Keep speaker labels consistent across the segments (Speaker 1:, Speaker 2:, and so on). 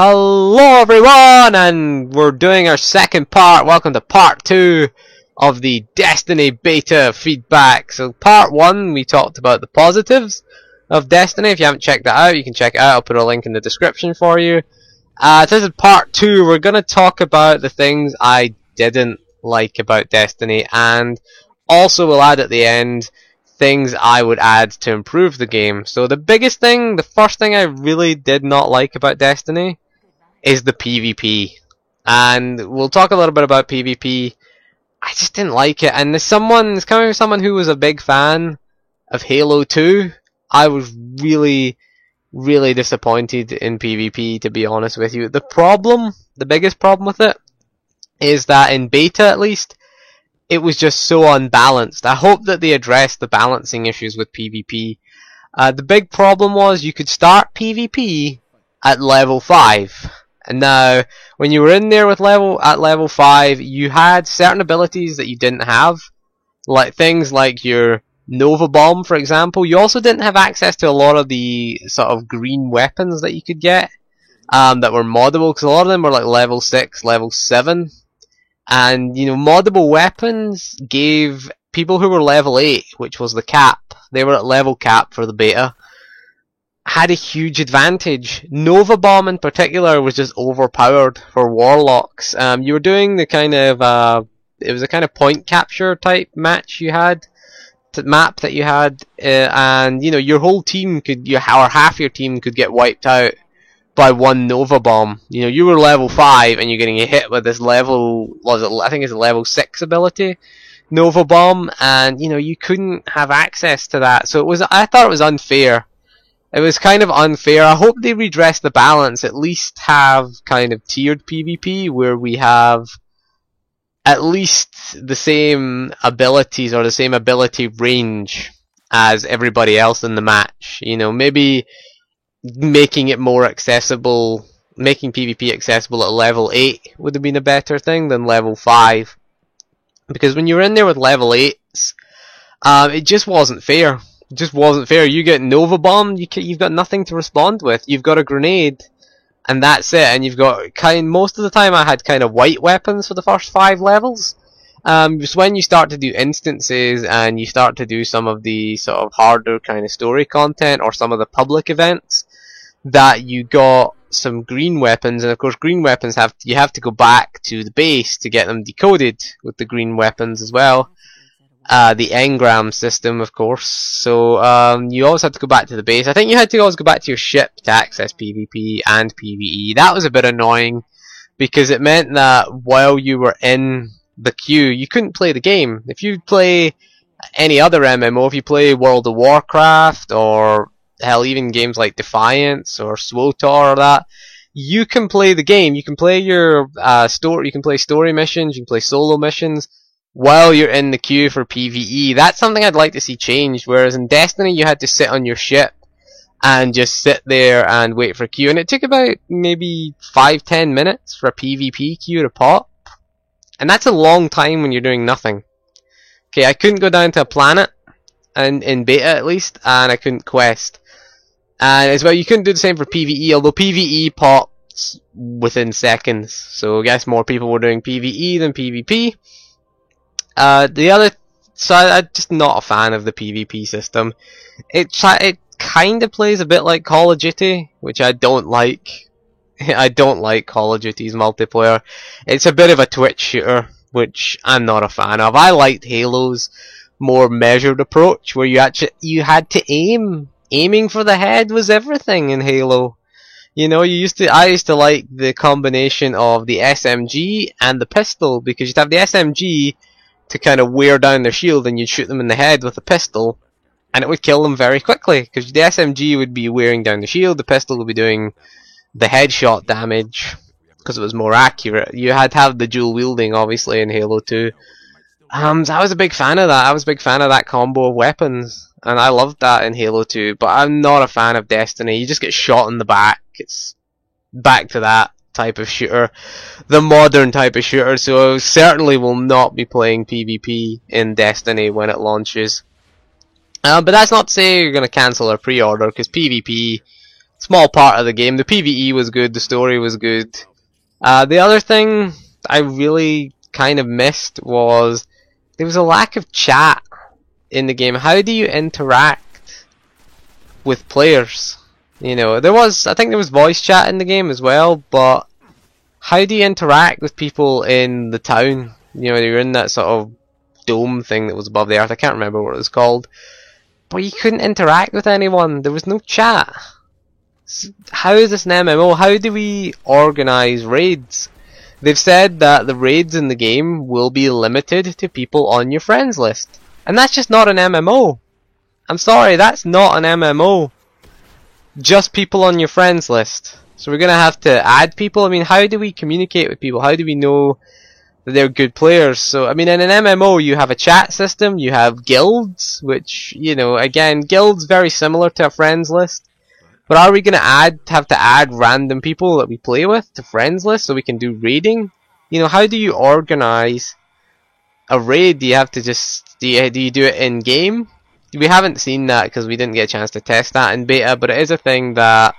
Speaker 1: Hello everyone, and we're doing our second part. Welcome to part 2 of the Destiny beta feedback. So part 1 we talked about the positives of Destiny. If you haven't checked that out, you can check it out. I'll put a link in the description for you. This is part 2. We're going to talk about the things I didn't like about Destiny, and also we'll add at the end things I would add to improve the game. So the biggest thing, the first thing I really did not like about Destiny is the PvP, and we'll talk a little bit about PvP. I just didn't like it, and as coming from someone who was a big fan of Halo 2, I was really disappointed in PvP, to be honest with you. The biggest problem with it is that in beta, at least, it was just so unbalanced. I hope that they addressed the balancing issues with PvP. The big problem was you could start PvP at level 5. And now, when you were in there with level 5, you had certain abilities that you didn't have, like things like your Nova Bomb, for example. You also didn't have access to a lot of the sort of green weapons that you could get, that were moddable, because a lot of them were like level 6, level 7. And, you know, moddable weapons gave people who were level 8, which was the cap, they were at level cap for the beta, had a huge advantage. Nova Bomb in particular was just overpowered for warlocks. You were doing the kind of it was a kind of point capture type map that you had, and you know your whole team or half your team could get wiped out by one Nova Bomb. You know, you were level 5 and you're getting hit with this I think it's a level 6 ability, Nova Bomb, and you know you couldn't have access to that. So I thought it was unfair. It was kind of unfair. I hope they redress the balance, at least have kind of tiered PvP where we have at least the same abilities or the same ability range as everybody else in the match. You know, maybe making it more accessible, making PvP accessible at level 8 would have been a better thing than level 5. Because when you're in there with level 8s, it just wasn't fair. It just wasn't fair. You get Nova Bomb, you've got nothing to respond with. You've got a grenade, and that's it. And you've got most of the time I had kind of white weapons for the first 5 levels. Just when you start to do instances and you start to do some of the sort of harder kind of story content or some of the public events, that you got some green weapons, and of course green weapons you have to go back to the base to get them decoded with the green weapons as well. The engram system, of course. So you always had to go back to the base. I think you had to always go back to your ship to access PvP and PvE. That was a bit annoying because it meant that while you were in the queue, you couldn't play the game. If you play any other MMO, if you play World of Warcraft or hell, even games like Defiance or SWTOR or that, you can play the game. You can play your story. You can play story missions. You can play solo missions while you're in the queue for PvE. That's something I'd like to see changed, whereas in Destiny you had to sit on your ship and just sit there and wait for a queue, and it took about maybe 5-10 minutes for a PvP queue to pop, and that's a long time when you're doing nothing. Okay, I couldn't go down to a planet, and in beta at least, and I couldn't quest. And as well, you couldn't do the same for PvE, although PvE pops within seconds, so I guess more people were doing PvE than PvP. I'm just not a fan of the PvP system. It kind of plays a bit like Call of Duty, which I don't like. I don't like Call of Duty's multiplayer. It's a bit of a Twitch shooter, which I'm not a fan of. I liked Halo's more measured approach, where you had to aim. Aiming for the head was everything in Halo. You know, I used to like the combination of the SMG and the pistol, because you'd have the SMG to kind of wear down their shield, and you'd shoot them in the head with a pistol, and it would kill them very quickly, because the SMG would be wearing down the shield, the pistol would be doing the headshot damage, because it was more accurate. You had to have the dual wielding, obviously, in Halo 2. So I was a big fan of that. I was a big fan of that combo of weapons, and I loved that in Halo 2, but I'm not a fan of Destiny. You just get shot in the back. It's back to that type of shooter, the modern type of shooter, so I certainly will not be playing PvP in Destiny when it launches. But that's not to say you're going to cancel our pre-order, because PvP small part of the game. The PvE was good, the story was good. The other thing I really kind of missed was there was a lack of chat in the game. How do you interact with players? You know, I think there was voice chat in the game as well, but how do you interact with people in the town? You know, you're in that sort of dome thing that was above the earth. I can't remember what it was called, but you couldn't interact with anyone. There was no chat. How is this an MMO? How do we organize raids? They've said that the raids in the game will be limited to people on your friends list, and that's just not an MMO. I'm sorry, that's not an MMO. Just people on your friends list. So we're gonna have to add people. I mean, how do we communicate with people? How do we know that they're good players? So, I mean, in an MMO, you have a chat system, you have guilds, which, you know, again, guilds very similar to a friends list. But are we gonna have to add random people that we play with to friends list so we can do raiding? You know, how do you organize a raid? Do you have to just do you do it in game? We haven't seen that because we didn't get a chance to test that in beta, but it is a thing that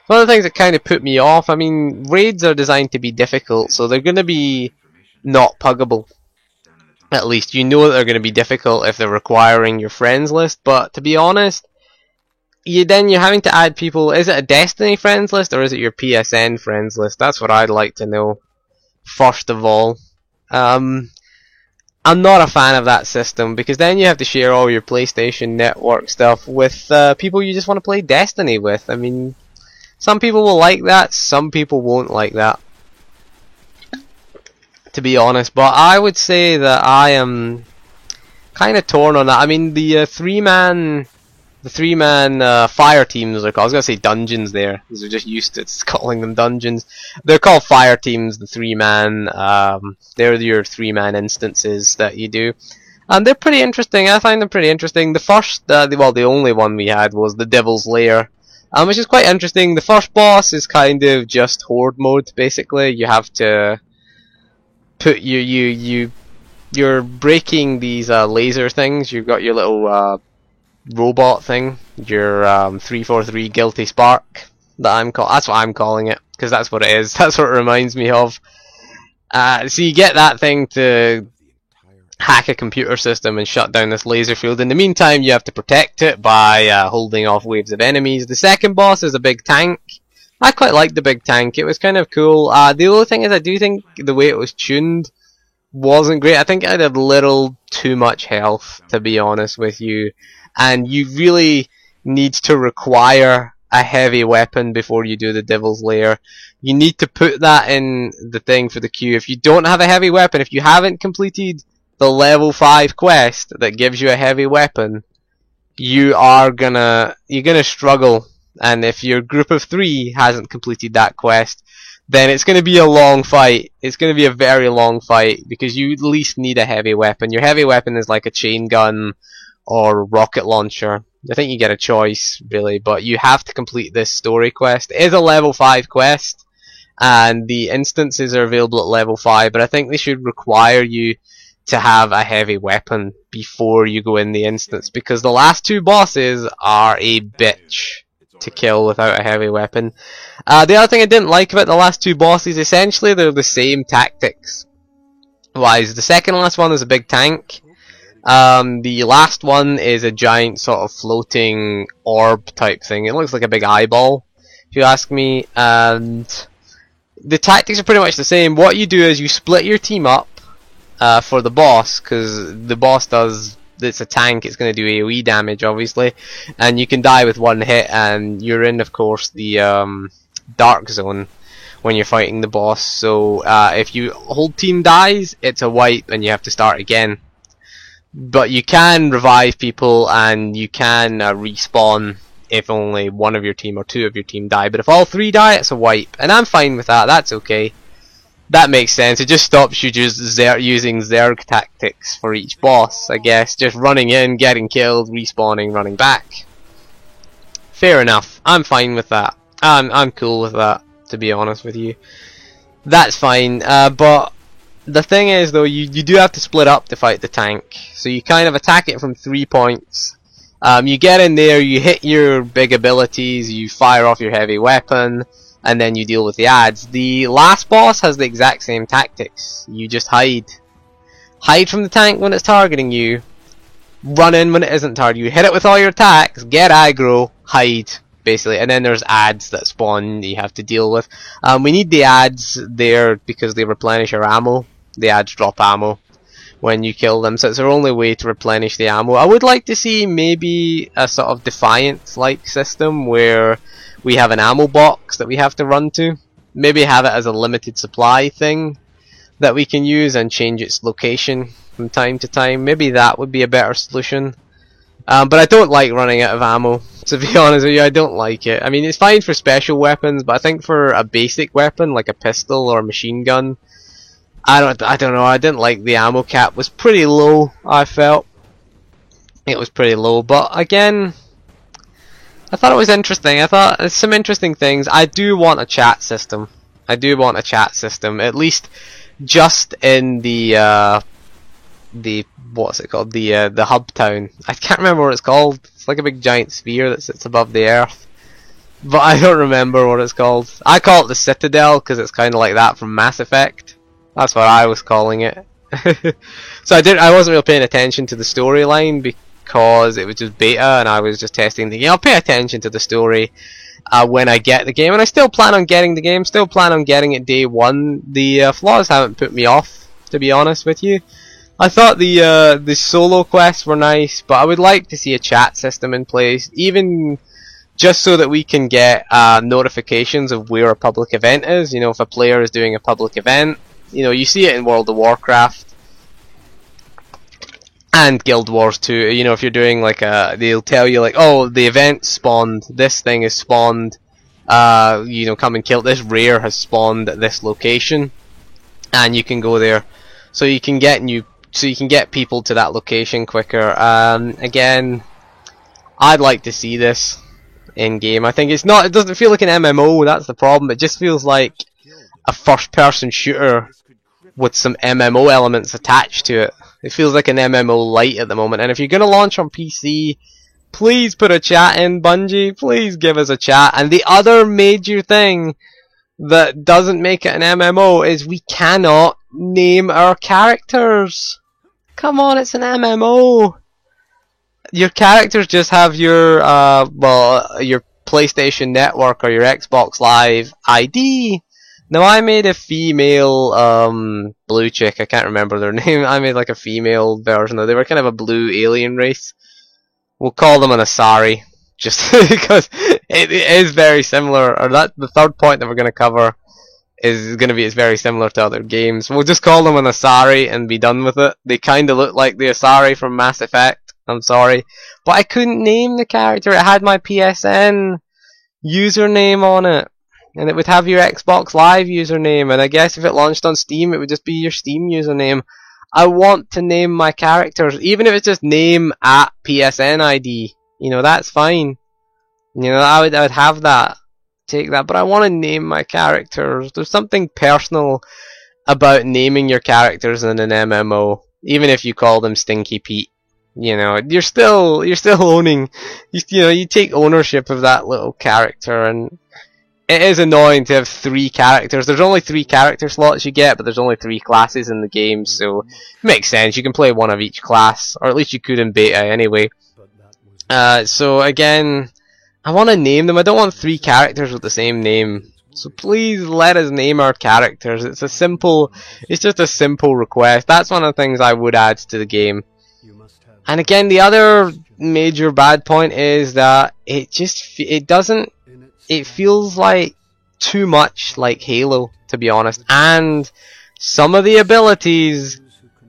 Speaker 1: one of the things that kind of put me off. I mean, raids are designed to be difficult, so they're going to be not puggable. At least you know that they're going to be difficult if they're requiring your friends list, but to be honest, you're having to add people. Is it a Destiny friends list or is it your PSN friends list? That's what I'd like to know, first of all. I'm not a fan of that system, because then you have to share all your PlayStation Network stuff with people you just want to play Destiny with. I mean, some people will like that, some people won't like that, to be honest. But I would say that I am kind of torn on that. I mean, the three-man fire teams are called. I was going to say dungeons there, because we're just used to calling them dungeons. They're called fire teams, the three-man. They're your three-man instances that you do. And they're pretty interesting. I find them pretty interesting. The first, the only one we had was the Devil's Lair, which is quite interesting. The first boss is kind of just horde mode, basically. You have to put you're breaking these laser things. You've got your little robot thing, your 343 Guilty Spark. That's what I'm calling it, because that's what it is. That's what it reminds me of. So you get that thing to hack a computer system and shut down this laser field. In the meantime, you have to protect it by holding off waves of enemies. The second boss is a big tank. I quite liked the big tank. It was kind of cool. The only thing is, I do think the way it was tuned wasn't great. I think it had a little too much health, to be honest with you. And you really need to require a heavy weapon before you do the Devil's Lair. You need to put that in the thing for the queue. If you don't have a heavy weapon, if you haven't completed the level 5 quest that gives you a heavy weapon, you're gonna struggle. And if your group of 3 hasn't completed that quest, then it's going to be a long fight. It's going to be a very long fight, because you at least need a heavy weapon. Your heavy weapon is like a chain gun or rocket launcher. I think you get a choice, really, but you have to complete this story quest. It is a level 5 quest, and the instances are available at level 5, but I think they should require you to have a heavy weapon before you go in the instance, because the last 2 bosses are a bitch to kill without a heavy weapon. The other thing I didn't like about the last 2 bosses, essentially they're the same tactics wise. The second last one is a big tank. The last one is a giant sort of floating orb type thing. It looks like a big eyeball, if you ask me, and the tactics are pretty much the same. What you do is you split your team up for the boss, because the boss it's a tank, it's going to do AoE damage, obviously, and you can die with 1 hit, and you're in, of course, the dark zone when you're fighting the boss. So if your whole team dies, it's a wipe and you have to start again. But you can revive people, and you can respawn if only 1 of your team or 2 of your team die. But if all 3 die, it's a wipe, and I'm fine with that. That's okay. That makes sense. It just stops you just using Zerg tactics for each boss, I guess. Just running in, getting killed, respawning, running back. Fair enough. I'm fine with that. I'm cool with that, to be honest with you. That's fine. But the thing is, though, you do have to split up to fight the tank. So you kind of attack it from 3 points, You get in there, you hit your big abilities, you fire off your heavy weapon, and then you deal with the ads. The last boss has the exact same tactics. You just hide. Hide from the tank when it's targeting you. Run in when it isn't targeting you. Hit it with all your attacks, get aggro, hide, basically. And then there's ads that spawn that you have to deal with. We need the ads there because they replenish our ammo. The ads drop ammo when you kill them, so it's our only way to replenish the ammo. I would like to see maybe a sort of Defiant-like system where we have an ammo box that we have to run to. Maybe have it as a limited supply thing that we can use and change its location from time to time. Maybe that would be a better solution. But I don't like running out of ammo, to be honest with you. I don't like it. I mean, it's fine for special weapons, but I think for a basic weapon like a pistol or a machine gun, I don't know, I didn't like the ammo cap. It was pretty low, I felt. It was pretty low, but again, I thought it was interesting. I thought there's some interesting things. I do want a chat system. I do want a chat system, at least just in the what's it called? The hub town. I can't remember what it's called. It's like a big giant sphere that sits above the earth. But I don't remember what it's called. I call it the Citadel because it's kind of like that from Mass Effect. That's what I was calling it. So I wasn't really paying attention to the storyline because it was just beta and I was just testing the game. I'll pay attention to the story when I get the game, and I still plan on getting the game. Still plan on getting it day one. The flaws haven't put me off, to be honest with you. I thought the solo quests were nice, but I would like to see a chat system in place, even just so that we can get notifications of where a public event is. You know, if a player is doing a public event. You know, you see it in World of Warcraft and Guild Wars 2. You know, if you're doing like they'll tell you like, oh, the event spawned, this thing is spawned, you know, come and kill, this rare has spawned at this location, and you can go there, so you can get people to that location quicker. Again, I'd like to see this in game. I think it doesn't feel like an MMO. That's the problem. It just feels like a first-person shooter with some MMO elements attached to it. It feels like an MMO light at the moment. And if you're going to launch on PC, please put a chat in, Bungie. Please give us a chat. And the other major thing that doesn't make it an MMO is we cannot name our characters. Come on, it's an MMO. Your characters just have your your PlayStation Network or your Xbox Live ID. Now I made a female blue chick, I can't remember their name. I made like a female version of, they were kind of a blue alien race. We'll call them an Asari, just because it is very similar, or that the third point that we're going to cover is going to be, it's very similar to other games. We'll just call them an Asari and be done with it. They kind of look like the Asari from Mass Effect, I'm sorry. But I couldn't name the character, it had my PSN username on it. And it would have your Xbox Live username, and I guess if it launched on Steam, it would just be your Steam username. I want to name my characters, even if it's just name at PSN ID. You know, that's fine. You know, I would have that, take that, but I want to name my characters. There's something personal about naming your characters in an MMO, even if you call them Stinky Pete. You know, you're still owning. You know, you take ownership of that little character, and it is annoying to have 3 characters. There's only 3 character slots you get, but there's only 3 classes in the game, so it makes sense. You can play one of each class, or at least you could in beta anyway. So again, I want to name them. I don't want 3 characters with the same name. So please let us name our characters. It's just a simple request. That's one of the things I would add to the game. And again, the other major bad point is that it feels like too much like Halo, to be honest. And some of the abilities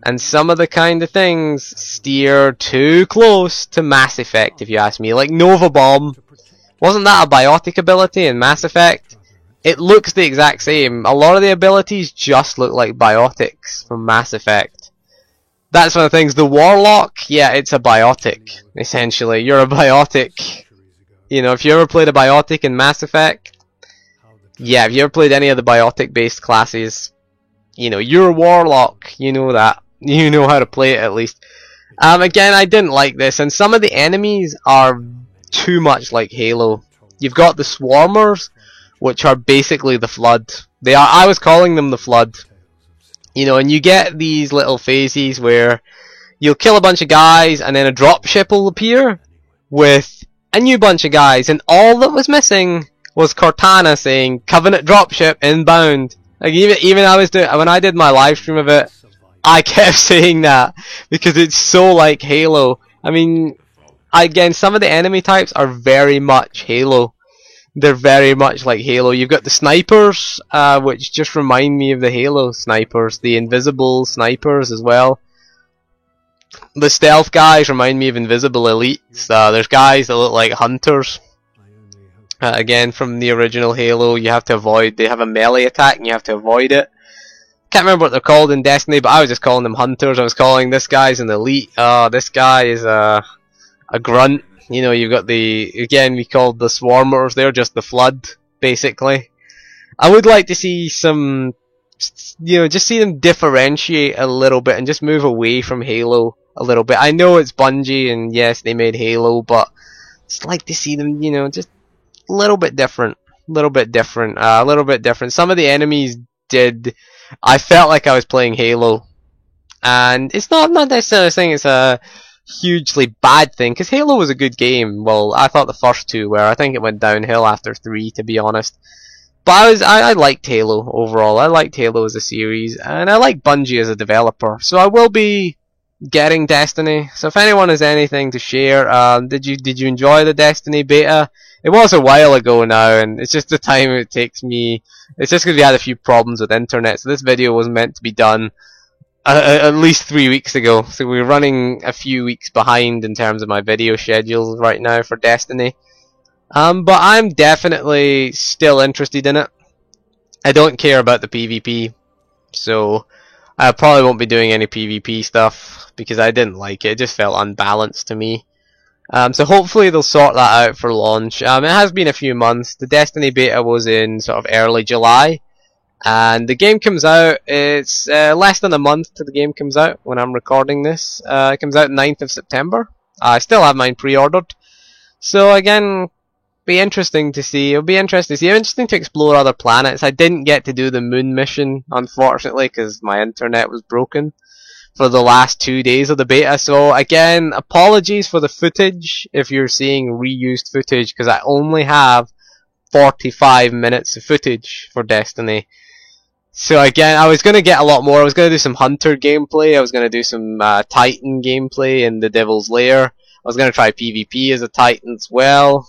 Speaker 1: and some of the kind of things steer too close to Mass Effect, if you ask me. Like Nova Bomb, wasn't that a biotic ability in Mass Effect? It looks the exact same. A lot of the abilities just look like biotics from Mass Effect. That's one of the things. The Warlock, yeah, it's a biotic, essentially. You're a biotic. You know, if you ever played a biotic in Mass Effect, yeah, if you ever played any of the biotic-based classes, you know, you're a Warlock. You know that. You know how to play it, at least. Again, I didn't like this, and some of the enemies are too much like Halo. You've got the Swarmers, which are basically the Flood. They are. I was calling them the Flood. You know, and you get these little phases where you'll kill a bunch of guys, and then a dropship will appear with a new bunch of guys, and all that was missing was Cortana saying Covenant dropship inbound. Like even I was doing, when I did my live stream of it, I kept saying that because it's so like Halo. I mean, again, some of the enemy types are very much Halo. They're very much like Halo. You've got the snipers, which just remind me of the Halo snipers. The invisible snipers as well. The stealth guys remind me of Invisible Elites. There's guys that look like hunters. Again, from the original Halo, you have to avoid. They have a melee attack and you have to avoid it. Can't remember what they're called in Destiny, but I was just calling them hunters. I was calling this guy's an elite. This guy is a grunt. You know, you've got again, we called the Swarmers. They're just the Flood, basically. I would like to see some, you know, just see them differentiate a little bit and just move away from Halo a little bit. I know it's Bungie, and yes, they made Halo, but just like to see them, you know, just a little bit different. A little bit different. Some of the enemies I felt like I was playing Halo. And it's not necessarily saying it's a hugely bad thing, because Halo was a good game. Well, I thought the first two were. I think it went downhill after 3, to be honest. But I liked Halo overall. I liked Halo as a series, and I like Bungie as a developer. So I will be getting Destiny. So if anyone has anything to share, did you enjoy the Destiny beta? It was a while ago now, and it's just the time it takes me. It's just because we had a few problems with internet, so this video was meant to be done at least 3 weeks ago. So we're running a few weeks behind in terms of my video schedules right now for Destiny. But I'm definitely still interested in it. I don't care about the PvP, so I probably won't be doing any PvP stuff because I didn't like it. It just felt unbalanced to me. So hopefully they'll sort that out for launch. It has been a few months. The Destiny beta was in sort of early July, and the game comes out. It's less than a month till the game comes out when I'm recording this. It comes out 9th of September. I still have mine pre-ordered. So again, be interesting to see. It'll be interesting to see. Interesting to explore other planets. I didn't get to do the moon mission, unfortunately, because my internet was broken for the last 2 days of the beta. So again, apologies for the footage if you're seeing reused footage, because I only have 45 minutes of footage for Destiny. So again, I was going to get a lot more. I was going to do some Hunter gameplay. I was going to do some Titan gameplay in the Devil's Lair. I was going to try PvP as a Titan as well.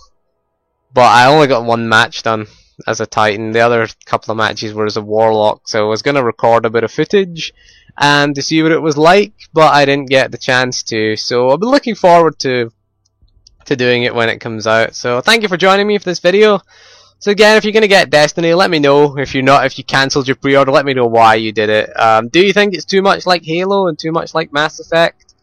Speaker 1: But I only got one match done as a Titan. The other couple of matches were as a Warlock. So I was going to record a bit of footage and to see what it was like, but I didn't get the chance to. So I'll be looking forward to doing it when it comes out. So thank you for joining me for this video. So again, if you're going to get Destiny, let me know. If you cancelled your pre-order, let me know why you did it. Do you think it's too much like Halo and too much like Mass Effect?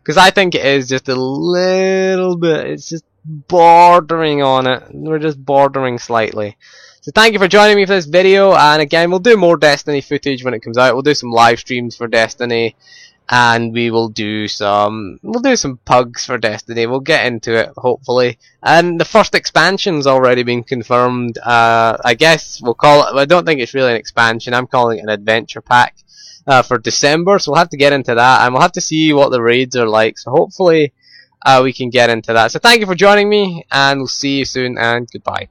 Speaker 1: Because I think it is just a little bit. It's just bordering on it. We're just bordering slightly. So thank you for joining me for this video, and again, we'll do more Destiny footage when it comes out. We'll do some live streams for Destiny, and we'll do some pugs for Destiny. We'll get into it, hopefully. And the first expansion's already been confirmed. I guess we'll call it, I don't think it's really an expansion, I'm calling it an adventure pack for December, so we'll have to get into that, and we'll have to see what the raids are like, so hopefully we can get into that. So thank you for joining me, and we'll see you soon, and goodbye.